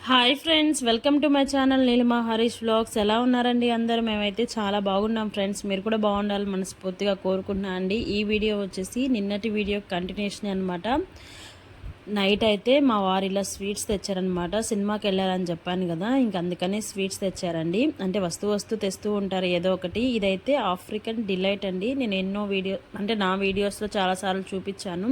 Hi friends, welcome to my channel Neelima Harish vlogs. ఎలా ఉన్నారండి అందరూ? మేమైతే చాలా బాగున్నాం ఫ్రెండ్స్. మీరు కూడా బాగుండాలి మనస్ఫూర్తిగా కోరుకుంటున్నా అండి. ఈ వీడియో వచ్చేసి నిన్నటి వీడియో కంటిన్యూషన్ అనమాట. నైట్ అయితే మా వారు ఇలా స్వీట్స్ తెచ్చారనమాట. సినిమాకి వెళ్ళారని చెప్పాను కదా, ఇంక అందుకని స్వీట్స్ తెచ్చారండి. అంటే వస్తూ తెస్తూ ఉంటారు ఏదో ఒకటి. ఇదైతే ఆఫ్రికన్ డిలైట్ అండి. నేను ఎన్నో నా వీడియోస్లో చాలాసార్లు చూపించాను.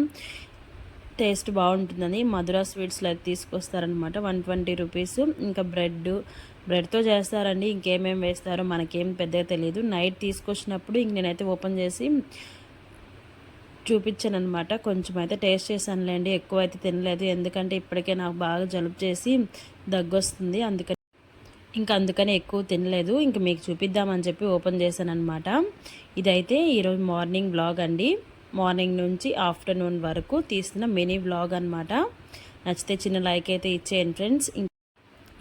టేస్ట్ బాగుంటుందని మధురా స్వీట్స్లో అయితే తీసుకొస్తారనమాట. 120 రూపీస్. ఇంకా బ్రెడ్తో చేస్తారండి. ఇంకేమేమి వేస్తారో మనకేం పెద్దగా తెలియదు. నైట్ తీసుకొచ్చినప్పుడు ఇంక నేనైతే ఓపెన్ చేసి చూపించాను అనమాట. కొంచెం అయితే టేస్ట్ చేశానులేండి, ఎక్కువ అయితే తినలేదు. ఎందుకంటే ఇప్పటికే నాకు బాగా జలుబు చేసి దగ్గొస్తుంది, అందుకని ఎక్కువ తినలేదు. ఇంక మీకు చూపిద్దామని చెప్పి ఓపెన్ చేశాను అనమాట. ఇదైతే ఈరోజు మార్నింగ్ బ్లాగ్ అండి. మార్నింగ్ నుంచి ఆఫ్టర్నూన్ వరకు తీసిన మినీ వ్లాగ్ అనమాట. నచ్చితే చిన్న లైక్ అయితే ఇచ్చేయండి ఫ్రెండ్స్.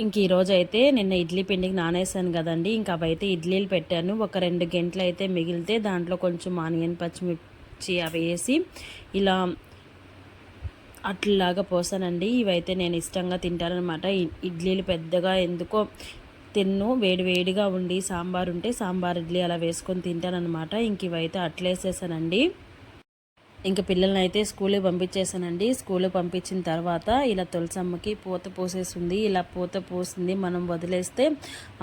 ఇంక ఈరోజు అయితే నిన్న ఇడ్లీ పిండికి నానేసాను కదండి, ఇంకా అవైతే ఇడ్లీలు పెట్టాను. ఒక 2 గంటలు అయితే మిగిలితే దాంట్లో కొంచెం ఆనియన్ పచ్చిమిర్చి అవి వేసి ఇలా అట్లాగా పోసానండి. ఇవైతే నేను ఇష్టంగా తింటానమాట. ఇడ్లీలు పెద్దగా ఎందుకో వేడిగా ఉండి సాంబార్ ఉంటే సాంబార్ ఇడ్లీ అలా వేసుకొని తింటానమాట. ఇంక ఇవైతే అట్లేసేసానండి. ఇంకా పిల్లల్ని అయితే స్కూల్కి పంపించేసానండి. స్కూల్కి పంపించిన తర్వాత ఇలా తులసమ్మకి పూత పోసేసింది. ఇలా పూత పోసింది మనం వదిలేస్తే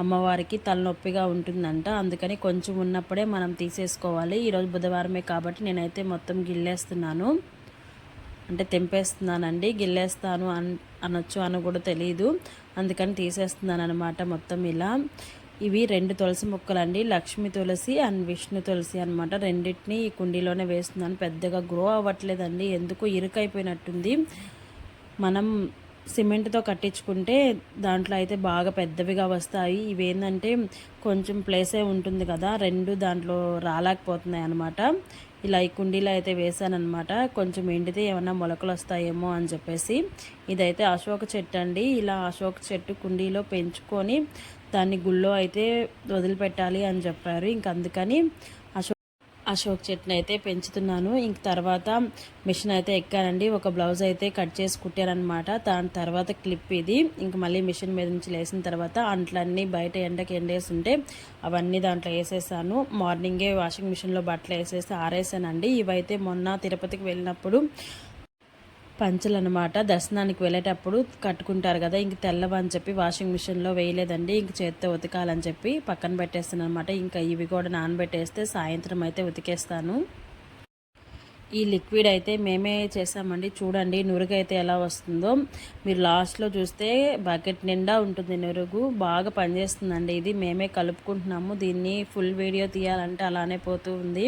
అమ్మవారికి తలనొప్పిగా ఉంటుందంట. అందుకని కొంచెం ఉన్నప్పుడే మనం తీసేసుకోవాలి. ఈరోజు బుధవారమే కాబట్టి నేనైతే మొత్తం గిల్లేస్తున్నాను, అంటే తెంపేస్తున్నానండి. గిల్లేస్తాను అనొచ్చు అని కూడా తెలియదు, అందుకని తీసేస్తున్నాను అనమాట మొత్తం ఇలా. ఇవి 2 తులసి మొక్కలండి, లక్ష్మీ తులసి అండ్ విష్ణు తులసి అనమాట. రెండింటిని ఈ కుండీలోనే వేస్తున్నాను. పెద్దగా గ్రో అవ్వట్లేదండి, ఎందుకు ఇరుకైపోయినట్టుంది. మనం సిమెంట్తో కట్టించుకుంటే దాంట్లో అయితే బాగా పెద్దవిగా వస్తాయి. ఇవేంటంటే కొంచెం ప్లేసే ఉంటుంది కదా, 2 దాంట్లో రాలేకపోతున్నాయి అనమాట. ఇలా ఈ కుండీలో అయితే వేసానమాట. కొంచెం ఎండితే ఏమన్నా మొలకలు వస్తాయేమో అని చెప్పేసి. ఇదైతే అశోక చెట్టు అండి. ఇలా అశోక చెట్టు కుండీలో పెంచుకొని దాన్ని గుళ్ళో అయితే వదిలిపెట్టాలి అని చెప్పారు. ఇంక అందుకని అశోక్ చెట్టుని అయితే పెంచుతున్నాను. ఇంక తర్వాత మిషన్ అయితే ఎక్కానండి. ఒక బ్లౌజ్ అయితే కట్ చేసి కుట్టారనమాట. దాని తర్వాత క్లిప్ ఇది. ఇంక మళ్ళీ మిషన్ మీద నుంచి లేసిన తర్వాత అంట్లన్నీ బయట ఎండకి ఎండేసి ఉంటే అవన్నీ దాంట్లో వేసేసాను. మార్నింగే వాషింగ్ మిషన్లో బట్టలు వేసేసి ఆరేసానండి. ఇవైతే మొన్న తిరుపతికి వెళ్ళినప్పుడు పంచలు అనమాట. దర్శనానికి వెళ్ళేటప్పుడు కట్టుకుంటారు కదా, ఇంక తెల్లవని చెప్పి వాషింగ్ మిషన్లో వేయలేదండి. ఇంక చేత్తో ఉతకాలని చెప్పి పక్కన పెట్టేస్తాను అనమాట. ఇంకా ఇవి కూడా నానబెట్టేస్తే సాయంత్రం అయితే ఉతికేస్తాను. ఈ లిక్విడ్ అయితే మేమే చేసామండి. చూడండి నురుగు అయితే ఎలా వస్తుందో. మీరు లాస్ట్లో చూస్తే బకెట్ నిండా ఉంటుంది నురుగు. బాగా పనిచేస్తుందండి. ఇది మేమే కలుపుకుంటున్నాము. దీన్ని ఫుల్ వీడియో తీయాలంటే అలానే పోతూ ఉంది.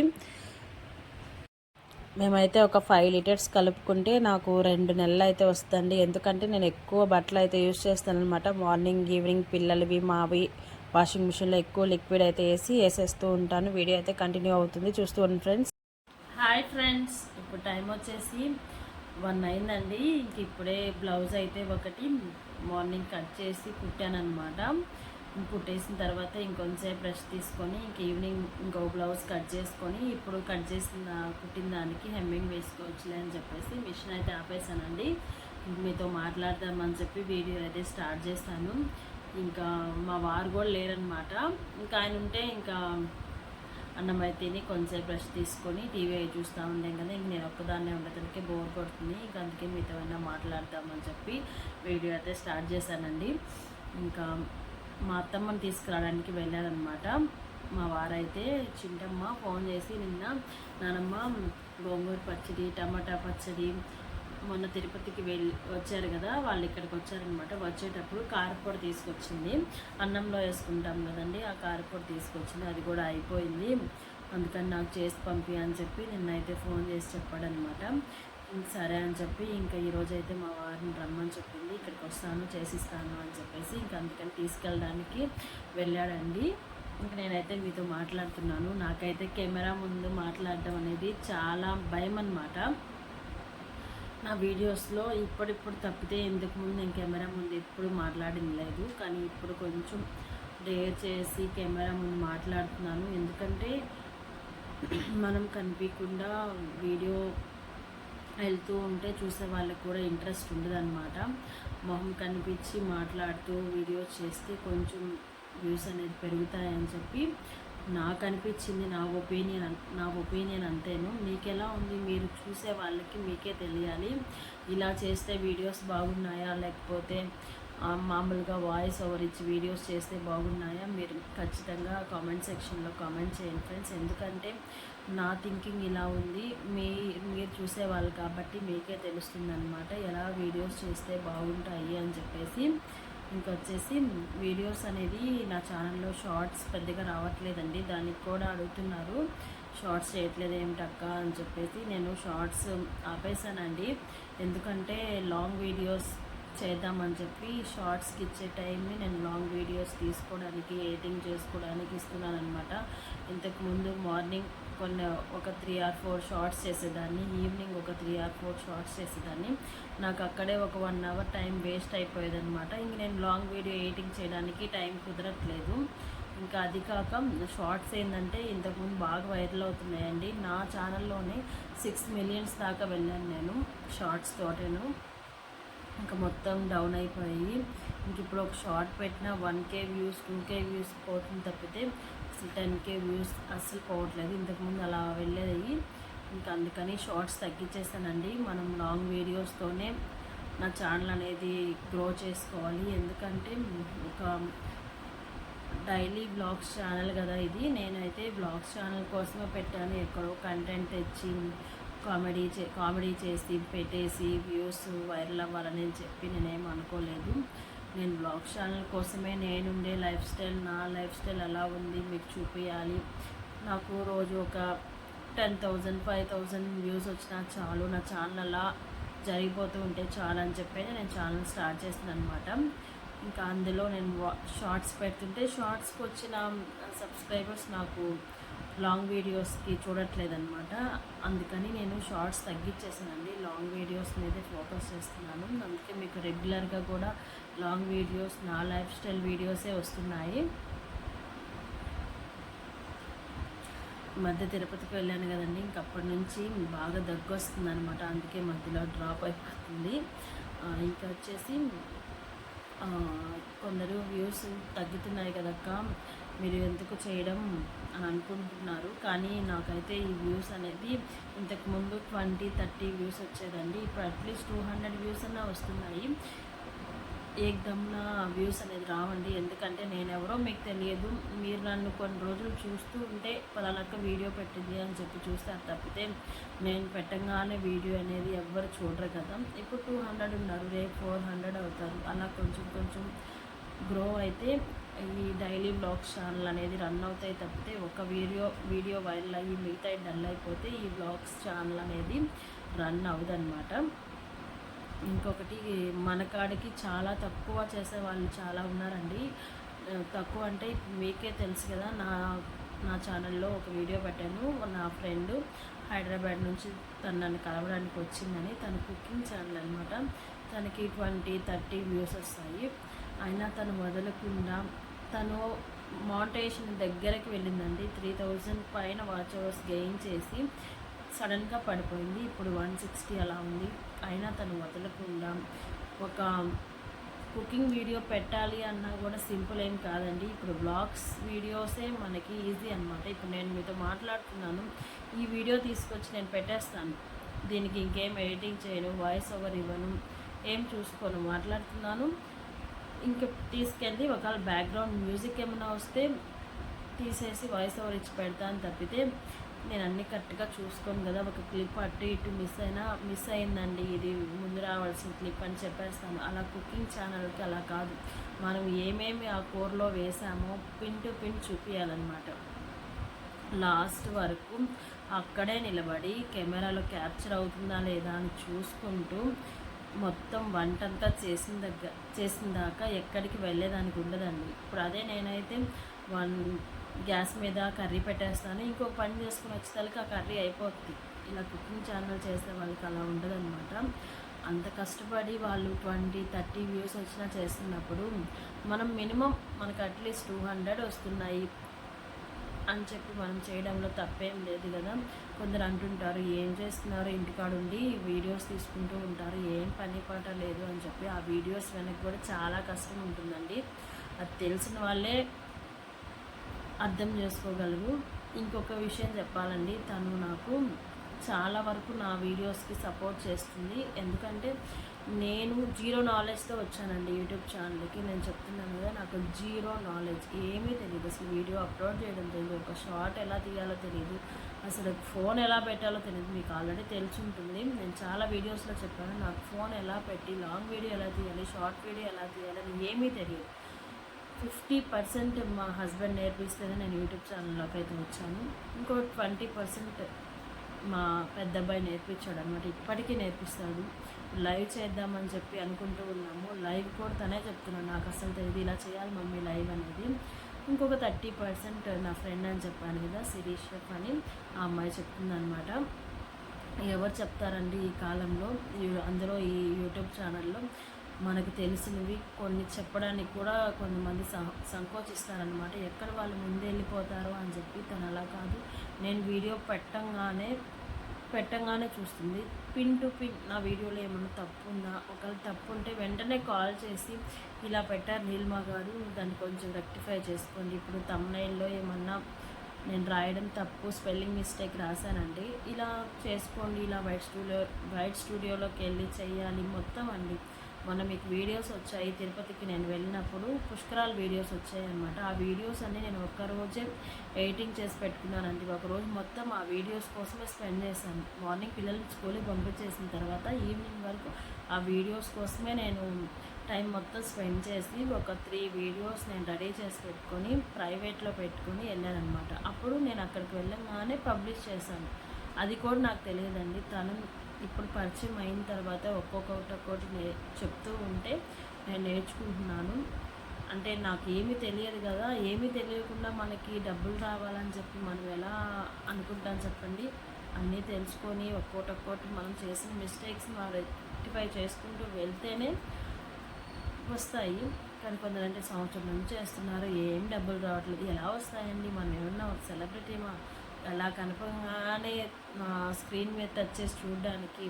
మేమైతే ఒక 5 లీటర్స్ కలుపుకుంటే నాకు 2 నెలలు అయితే వస్తుందండి. ఎందుకంటే నేను ఎక్కువ బట్టలు అయితే యూజ్ చేస్తానమాట. మార్నింగ్ ఈవినింగ్ పిల్లలవి మావి వాషింగ్ మిషన్లో ఎక్కువ లిక్విడ్ అయితే వేసేస్తూ ఉంటాను. వీడియో అయితే కంటిన్యూ అవుతుంది, చూస్తూ ఉండండి ఫ్రెండ్స్. హాయ్ ఫ్రెండ్స్, ఇప్పుడు టైం వచ్చేసి 1 అయిందండి. ఇంక ఇప్పుడే బ్లౌజ్ అయితే ఒకటి మార్నింగ్ కట్ చేసి కుట్టానమాట. కుట్టేసిన తర్వాత ఇంకొంచెంసేపు రెస్ట్ తీసుకొని ఇంక ఈవినింగ్ ఇంకో బ్లౌజ్ కట్ చేసుకొని ఇప్పుడు కట్ చేసిన కుట్టిన దానికి హెమ్మింగ్ వేసుకోవచ్చులే అని చెప్పేసి మిషన్ అయితే ఆపేసానండి. మీతో మాట్లాడదామని చెప్పి వీడియో అయితే స్టార్ట్ చేస్తాను. ఇంకా మా వారు కూడా లేరనమాట. ఇంకా ఆయన ఉంటే ఇంకా అన్నం అయితే తిని కొంచెంసేపు రెస్ట్ తీసుకొని టీవీ అయి చూస్తూ ఉండేం కదా. ఇంక నేను ఒక్కదాన్నే ఉండేదానికి బోర్ కొడుతుంది. ఇంకా అందుకే మీతో అయినా మాట్లాడదామని చెప్పి వీడియో అయితే స్టార్ట్ చేశానండి. ఇంకా మా అత్తమ్మని తీసుకురావడానికి వెళ్ళారనమాట. మా వారైతే చింటమ్మ ఫోన్ చేసి నిన్న నానమ్మ గోంగూర పచ్చడి టమాటా పచ్చడి మొన్న తిరుపతికి వచ్చారు కదా, వాళ్ళు ఇక్కడికి వచ్చారనమాట. వచ్చేటప్పుడు కారపొడి తీసుకొచ్చింది. అన్నంలో వేసుకుంటాం కదండి, ఆ కారపొడి తీసుకొచ్చింది. అది కూడా అయిపోయింది. అందుకని నాకు చేసి పంపి అని చెప్పి నిన్నైతే ఫోన్ చేసి చెప్పాడనమాట. సరే అని చెప్పి ఇంకా ఈరోజైతే మా వారిని రమ్మని చెప్పింది. ఇక్కడికి వస్తాను చేసిస్తాను అని చెప్పేసి ఇంకా అందుకని తీసుకెళ్ళడానికి వెళ్ళాడండి. ఇంక నేనైతే మీతో మాట్లాడుతున్నాను. నాకైతే కెమెరా ముందు మాట్లాడడం అనేది చాలా భయం అన్నమాట. నా వీడియోస్లో ఇప్పుడిప్పుడు తప్పితే ఇంతకు ముందు నేను కెమెరా ముందు ఎప్పుడు మాట్లాడింది లేదు, కానీ ఇప్పుడు కొంచెం డేర్ చేసి కెమెరా ముందు మాట్లాడుతున్నాను. ఎందుకంటే మనం కనిపించకుండా వీడియో వెళ్తూ ఉంటే చూసే వాళ్ళకి కూడా ఇంట్రెస్ట్ ఉండదన్నమాట. మొహం కనిపించి మాట్లాడుతూ వీడియోస్ చేస్తే కొంచెం వ్యూస్ అనేది పెరుగుతాయని చెప్పి నాకు అనిపించింది. నా ఒపీనియన్ అంతేను. మీకు ఎలా ఉంది? మీరు చూసే వాళ్ళకి మీకే తెలియాలి. ఇలా చేస్తే వీడియోస్ బాగున్నాయా, లేకపోతే మామూలుగా వాయిస్ ఓవర్ ఇచ్చి వీడియోస్ చేస్తే బాగున్నాయా? మీరు ఖచ్చితంగా కామెంట్ సెక్షన్లో కామెంట్ చేయండి ఫ్రెండ్స్. ఎందుకంటే నా థింకింగ్ ఇలా ఉంది. మీరు చూసేవాళ్ళు కాబట్టి మీకే తెలుస్తుంది అనమాట, ఎలా వీడియోస్ చేస్తే బాగుంటాయి అని చెప్పేసి. ఇంకొచ్చేసి వీడియోస్ అనేది నా ఛానల్లో షార్ట్స్ పెద్దగా రావట్లేదండి. దానికి కూడా అడుగుతున్నారు, షార్ట్స్ చేయట్లేదు ఏమిటక్క అని చెప్పేసి. నేను షార్ట్స్ ఆపేసానండి. ఎందుకంటే లాంగ్ వీడియోస్ చేద్దామని చెప్పి షార్ట్స్కి ఇచ్చే టైంని నేను లాంగ్ వీడియోస్ తీసుకోవడానికి, ఎడిటింగ్ చేసుకోవడానికి ఇస్తున్నాను అనమాట. ఇంతకుముందు మార్నింగ్ ఒక 3 or 4 షార్ట్స్ చేసేదాన్ని, ఈవినింగ్ ఒక 3 or 4 షార్ట్స్ చేసేదాన్ని. నాకు అక్కడే ఒక 1 hour టైం వేస్ట్ అయిపోయేదన్నమాట. ఇంక నేను లాంగ్ వీడియో ఎడిటింగ్ చేయడానికి టైం కుదరట్లేదు. ఇంకా అది కాక షార్ట్స్ ఏంటంటే ఇంతకుముందు బాగా వైరల్ అవుతున్నాయండి. నా ఛానల్లోనే 6 million దాకా వెళ్ళాను నేను షార్ట్స్ తోటను. ఇంకా మొత్తం డౌన్ అయిపోయి, ఇంక ఇప్పుడు ఒక షార్ట్ పెట్టిన 1K వ్యూస్ 2K వ్యూస్ పోతుంది తప్పితే అసలు 10K వ్యూస్ అస్సలు పోవట్లేదు. ఇంతకుముందు అలా వెళ్ళేది. ఇంకా అందుకని షార్ట్స్ తగ్గించేసానండి. మనం లాంగ్ వీడియోస్తోనే నా ఛానల్ అనేది గ్రో చేసుకోవాలి. ఎందుకంటే ఒక డైలీ బ్లాగ్స్ ఛానల్ కదా ఇది. నేనైతే బ్లాగ్స్ ఛానల్ కోసమే పెట్టాను. ఎక్కడో కంటెంట్ తెచ్చి కామెడీ చేసి పెట్టేసి వ్యూస్ వైరల్ అవ్వాలని చెప్పి నేనేం అనుకోలేదు. నేను బ్లాగ్ ఛానల్ కోసమే నేనుండే నా లైఫ్ స్టైల్ ఎలా ఉంది మీకు చూపించాలి. నాకు రోజు ఒక 10,000 5,000 వ్యూస్ వచ్చినా చాలు, నా ఛానల్ అలా జరిగిపోతూ ఉంటే చాలు అని చెప్పి నేను ఛానల్ స్టార్ట్ చేసాను అనమాట. ఇంకా అందులో నేను షార్ట్స్ పెడుతుంటే షార్ట్స్కి వచ్చిన సబ్స్క్రైబర్స్ నాకు లాంగ్ వీడియోస్కి చూడట్లేదన్నమాట. అందుకని నేను షార్ట్స్ తగ్గించేసానండి. లాంగ్ వీడియోస్ మీదే ఫోకస్ చేస్తున్నాను. అందుకే మీకు రెగ్యులర్గా కూడా లాంగ్ వీడియోస్, నా లైఫ్ స్టైల్ వీడియోసే వస్తున్నాయి. మధ్య తిరుపతికి వెళ్ళాను కదండి, ఇంకప్పటి నుంచి బాగా దగ్గు వస్తుంది అనమాట. అందుకే మధ్యలో డ్రాప్ అయిపోతుంది. ఇంకా వచ్చేసి కొందరు వ్యూస్ తగ్గుతున్నాయి కదక్క, మీరు ఎందుకు చేయడం అని అనుకుంటున్నారు. కానీ నాకైతే ఈ వ్యూస్ అనేది ఇంతకుముందు 20-30 వ్యూస్ వచ్చేదండి. ఇప్పుడు అట్లీస్ట్ 200 వ్యూస్ అన్నా వస్తున్నాయి. ఏకదమ్న వ్యూస్ అనేది రావండి. ఎందుకంటే నేనెవరో మీకు తెలియదు. మీరు నన్ను కొన్ని రోజులు చూస్తూ ఉంటే పలానక్క వీడియో పెట్టింది అని చెప్పి చూస్తారు తప్పితే నేను పెట్టగానే వీడియో అనేది ఎవ్వరు చూడరు కదా. ఇప్పుడు 200 ఉన్నారు, రేపు 400 అవుతారు. అలా కొంచెం కొంచెం గ్రో అయితే ఈ డైలీ బ్లాగ్స్ ఛానల్ అనేది రన్ అవుతాయి తప్పితే ఒక వీడియో వైరల్ అయ్యి మిగతా డల్ అయిపోతే ఈ బ్లాగ్స్ ఛానల్ అనేది రన్ అవ్వదన్నమాట. ఇంకొకటి, మన కాడికి చాలా తక్కువ చేసే వాళ్ళు చాలా ఉన్నారండి. తక్కువ అంటే మీకే తెలుసు కదా, నా ఛానల్లో ఒక వీడియో పెట్టాను. నా ఫ్రెండ్ హైదరాబాద్ నుంచి తను నన్ను కలవడానికి వచ్చిందని, తన కుకింగ్ ఛానల్ అనమాట. తనకి 20-30 వ్యూస్ వస్తాయి. అయినా తను వదలకుండా తను మానిటైజేషన్ దగ్గరికి వెళ్ళిందండి. 3,000 పైన వాచ్ అవర్స్ గెయిన్ చేసి సడన్గా పడిపోయింది. ఇప్పుడు 160 అలా ఉంది. అయినా తను వదలకుండా ఒక కుకింగ్ వీడియో పెట్టాలి అన్నా కూడా సింపుల్ ఏం కాదండి. ఇప్పుడు బ్లాగ్స్ వీడియోసే మనకి ఈజీ అనమాట. ఇప్పుడు నేను మీతో మాట్లాడుతున్నాను, ఈ వీడియో తీసుకొచ్చి నేను పెట్టేస్తాను. దీనికి ఇంకేం ఎడిటింగ్ చేయను, వాయిస్ ఓవర్ ఇవ్వను, ఏం చూసుకోను, మాట్లాడుతున్నాను. ఇంక తీసుకెళ్ళి ఒకవేళ బ్యాక్గ్రౌండ్ మ్యూజిక్ ఏమైనా వస్తే తీసేసి వాయిస్ ఓవర్ ఇచ్చి పెడతాను తప్పితే నేను అన్నీ కరెక్ట్గా చూసుకోను కదా. ఒక క్లిప్ అటు ఇటు మిస్ అయిందండి, ఇది ముందు రావాల్సిన క్లిప్ అని చెప్పేస్తాను. అలా కుకింగ్ ఛానల్కి అలా కాదు. మనం ఏమేమి ఆ కూరలో వేసామో పిన్ టు పిన్ చూపించాలన్నమాట. లాస్ట్ వరకు అక్కడే నిలబడి కెమెరాలో క్యాప్చర్ అవుతుందా లేదా అని చూసుకుంటూ మొత్తం వంటంతా చేసిన దాకా ఎక్కడికి వెళ్ళేదానికి ఉండదండి. ఇప్పుడు అదే నేనైతే గ్యాస్ మీద కర్రీ పెట్టేస్తాను, ఇంకో పని చేసుకుని వచ్చేసరికి ఆ కర్రీ అయిపోతుంది. ఇలా కుకింగ్ ఛానల్ చేసే వాళ్ళకి అలా ఉండదన్నమాట. అంత కష్టపడి వాళ్ళు 20-30 వ్యూస్ వచ్చినా చేస్తున్నప్పుడు మనం మినిమం మనకు అట్లీస్ట్ 200 వస్తున్నాయి అని చెప్పి మనం చేయడంలో తప్పేం లేదు కదా. కొందరు అంటుంటారు ఏం చేస్తున్నారు ఇంటికాడుండి వీడియోస్ తీసుకుంటూ ఉంటారు, ఏం పని పాట లేదు అని చెప్పి. ఆ వీడియోస్ వెనక కూడా చాలా కష్టం ఉంటుందండి. అది తెలిసిన వాళ్ళే అర్థం చేసుకోగలరు. ఇంకొక విషయం చెప్పాలండి, తను నాకు చాలా వరకు నా వీడియోస్కి సపోర్ట్ చేస్తుంది. ఎందుకంటే నేను జీరో నాలెడ్జ్తో వచ్చానండి యూట్యూబ్ ఛానల్కి. నేను చెప్తున్నాను కదా, నాకు జీరో నాలెడ్జ్, ఏమీ తెలియదు. అసలు వీడియో అప్లోడ్ చేయడం తెలియదు, ఒక షార్ట్ ఎలా తీయాలో తెలియదు, అసలు ఫోన్ ఎలా పెట్టాలో తెలియదు. మీకు ఆల్రెడీ తెలిసి ఉంటుంది, నేను చాలా వీడియోస్లో చెప్పాను. నాకు ఫోన్ ఎలా పెట్టి లాంగ్ వీడియో ఎలా తీయాలి, షార్ట్ వీడియో ఎలా తీయాలి అని ఏమీ తెలియదు. 50% మా హస్బెండ్ నేర్పిస్తేనే నేను యూట్యూబ్ ఛానల్లోకి అయితే వచ్చాను. ఇంకో 20% మా పెద్ద అబ్బాయి నేర్పించాడు అనమాట. ఇప్పటికీ నేర్పిస్తాడు. లైవ్ చేద్దామని చెప్పి అనుకుంటూ ఉన్నాము. లైవ్ కూడా తనే చెప్తున్నాడు, నాకు అసలు తెలియదు, ఇలా చేయాలి మమ్మీ లైవ్ అనేది. ఇంకొక 30% నా ఫ్రెండ్ అని చెప్పాను కదా, శిరీష్ అని, ఆ అమ్మాయి చెప్తుందనమాట. ఎవరు చెప్తారండి ఈ కాలంలో, అందులో ఈ యూట్యూబ్ ఛానల్లో మనకు తెలిసినవి కొన్ని చెప్పడానికి కూడా కొంతమంది సంకోచిస్తారనమాట. ఎక్కడ వాళ్ళు ముందు వెళ్ళిపోతారో అని చెప్పి. తను అలా కాదు, నేను వీడియో పెట్టంగానే చూస్తుంది. పిన్ టు పిన్ నా వీడియోలో ఏమన్నా తప్పు ఉందా, ఒకవేళ తప్పు ఉంటే వెంటనే కాల్ చేసి ఇలా పెట్టారు నీలిమా గారు, దాన్ని కొంచెం రెక్టిఫై చేసుకోండి, ఇప్పుడు తమ్నైల్లో ఏమన్నా నేను రాయడం తప్పు, స్పెల్లింగ్ మిస్టేక్ రాశానండి, ఇలా చేసుకోండి, ఇలా వైట్ స్టూడియోలోకి వెళ్ళి చెయ్యాలి మొత్తం అండి. మొన్న మీకు వీడియోస్ వచ్చాయి, తిరుపతికి నేను వెళ్ళినప్పుడు పుష్కరాల వీడియోస్ వచ్చాయి అనమాట. ఆ వీడియోస్ అన్నీ నేను ఒక్కరోజే ఎడిటింగ్ చేసి పెట్టుకున్నానండి. ఒకరోజు మొత్తం ఆ వీడియోస్ కోసమే స్పెండ్ చేశాను. మార్నింగ్ పిల్లల్ని స్కూల్కి పంపించేసిన తర్వాత ఈవినింగ్ వరకు ఆ వీడియోస్ కోసమే నేను టైం మొత్తం స్పెండ్ చేసి ఒక 3 వీడియోస్ నేను రెడీ చేసి పెట్టుకొని ప్రైవేట్లో పెట్టుకొని వెళ్ళానమాట. అప్పుడు నేను అక్కడికి వెళ్ళగానే పబ్లిష్ చేశాను. అది కూడా నాకు తెలియదండి. తను ఇప్పుడు పరిచయం అయిన తర్వాత ఒక్కొక్కటి చెప్తూ ఉంటే నేను నేర్చుకుంటున్నాను. అంటే నాకు ఏమీ తెలియదు కదా, ఏమీ తెలియకుండా మనకి డబ్బులు రావాలని చెప్పి మనం ఎలా అనుకుంటాం చెప్పండి. అన్నీ తెలుసుకొని ఒక్కొక్కటి మనం చేసిన మిస్టేక్స్ని మనం రెక్టిఫై చేసుకుంటూ వెళ్తేనే వస్తాయి. కానీ కొందరంటే సంవత్సరం నుంచి చేస్తున్నారు, ఏం డబ్బులు రావట్లేదు. ఎలా వస్తాయండి? మనం ఏమన్నా ఒక సెలబ్రిటీమా? అలా కనపడగానే స్క్రీన్ మీద టచ్ చేసి చూడడానికి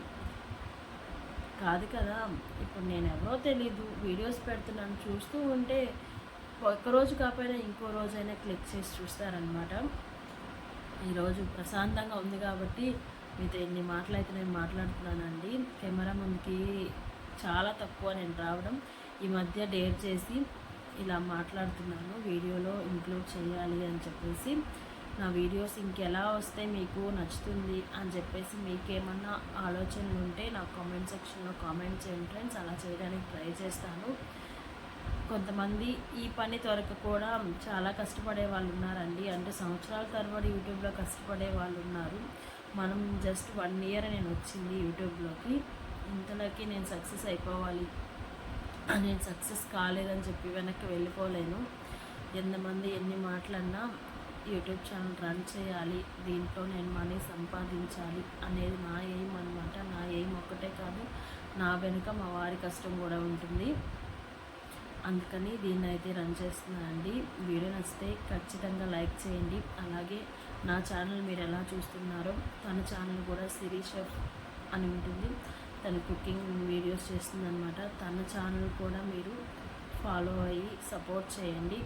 కాదు కదా. ఇప్పుడు నేను ఎవరో తెలీదు, వీడియోస్ పెడుతున్నాను, చూస్తూ ఉంటే ఒక్కరోజు కాకపోయినా ఇంకో రోజైనా క్లిక్ చేసి చూస్తారనమాట. ఈరోజు ప్రశాంతంగా ఉంది కాబట్టి మీతో ఎన్ని మాటలు అయితే నేను మాట్లాడుతున్నానండి. కెమెరా ముందుకి చాలా తక్కువ నేను రావడం. ఈ మధ్య డేర్ చేసి ఇలా మాట్లాడుతున్నాను, వీడియోలో ఇంక్లూడ్ చేయాలి అని చెప్పేసి. నా వీడియోస్ ఇంకెలా వస్తే మీకు నచ్చుతుంది అని చెప్పేసి మీకేమన్నా ఆలోచనలు ఉంటే నా కామెంట్ సెక్షన్లో కామెంట్ చేయండి ఫ్రెండ్స్. అలా చేయడానికి ట్రై చేస్తాను. కొంతమంది ఈ పని త్వరక కూడా చాలా కష్టపడే వాళ్ళు ఉన్నారండి. అంటే సంవత్సరాల తరబడి యూట్యూబ్లో కష్టపడే వాళ్ళు ఉన్నారు. మనం జస్ట్ 1 ఇయర్ నేను వచ్చింది యూట్యూబ్లోకి, ఇంతలోకి నేను సక్సెస్ అయిపోవాలి, నేను సక్సెస్ కాలేదని చెప్పి వెనక్కి వెళ్ళిపోలేను. ఎంతమంది ఎన్ని మాటలన్నా యూట్యూబ్ ఛానల్ రన్ చేయాలి, దీంట్లో నేను మనీ సంపాదించాలి అనేది నా ఎయిమ్ అనమాట. నా ఎయిమ్ ఒక్కటే కాదు, నా వెనుక మా వారి కష్టం కూడా ఉంటుంది. అందుకని దీన్ని అయితే రన్ చేస్తున్నానండి. వీడియో నచ్చితే ఖచ్చితంగా లైక్ చేయండి. అలాగే నా ఛానల్ మీరు ఎలా చూస్తున్నారో, తన ఛానల్ కూడా శిరీష్ అని ఉంటుంది, తను కుకింగ్ వీడియోస్ చేస్తుందన్నమాట. తన ఛానల్ కూడా మీరు ఫాలో అయ్యి సపోర్ట్ చేయండి.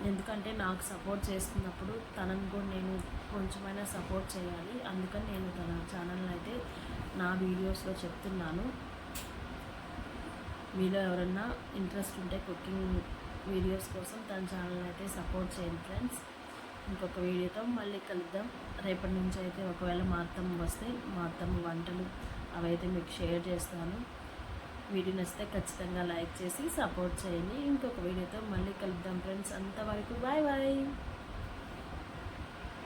ఎందుకంటే నాకు సపోర్ట్ చేస్తున్నప్పుడు తనను కూడా నేను కొంచెమైనా సపోర్ట్ చేయాలి. అందుకని నేను తన ఛానల్ని అయితే నా వీడియోస్లో చెప్తున్నాను. మీలో ఎవరన్నా ఇంట్రెస్ట్ ఉంటే కుకింగ్ వీడియోస్ కోసం తన ఛానల్ని అయితే సపోర్ట్ చేయండి ఫ్రెండ్స్. ఇంకొక వీడియోతో మళ్ళీ కలుద్దాం. రేపటి నుంచి అయితే ఒకవేళ మా అత్తమ్మ వస్తే మా అత్తమ్మ వంటలు అవైతే మీకు షేర్ చేస్తాను. వీడియో నచ్చితే ఖచ్చితంగా లైక్ చేసి సపోర్ట్ చేయండి. ఇంకొక వీడియోతో మళ్ళీ కలుద్దాం ఫ్రెండ్స్. అంతవరకు బాయ్ బాయ్.